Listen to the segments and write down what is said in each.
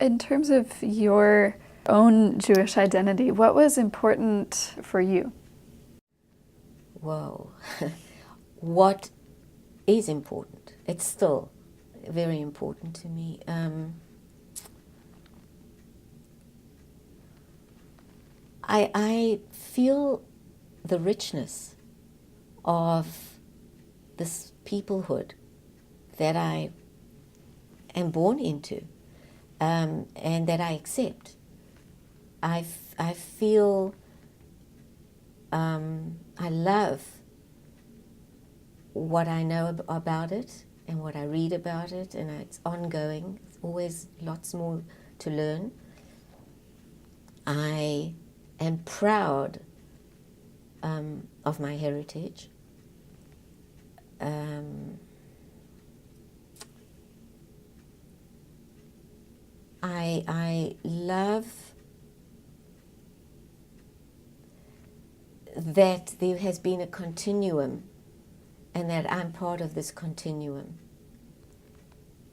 In terms of your own Jewish identity, what was important for you? Whoa. What is important? It's still very important to me. I feel the richness of this peoplehood that I am born into, and that I accept. I feel I love what I know about it and what I read about it, and it's ongoing. There's always lots more to learn. I am proud of my heritage. I love that there has been a continuum and that I'm part of this continuum.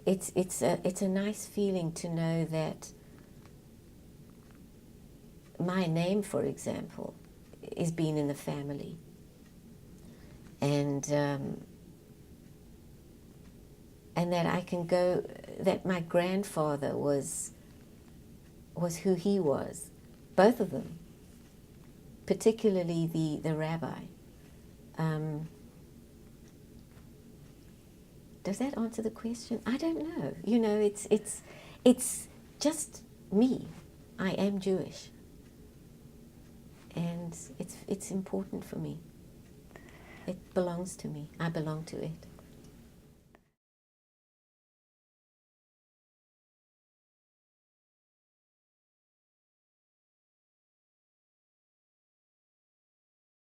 It's a nice feeling to know that my name, for example, is being in the family, and that I can go, that my grandfather was who he was, both of them, particularly the rabbi. Does that answer the question? I don't know. You know, it's just me. I am Jewish, and it's important for me. It belongs to me. I belong to it.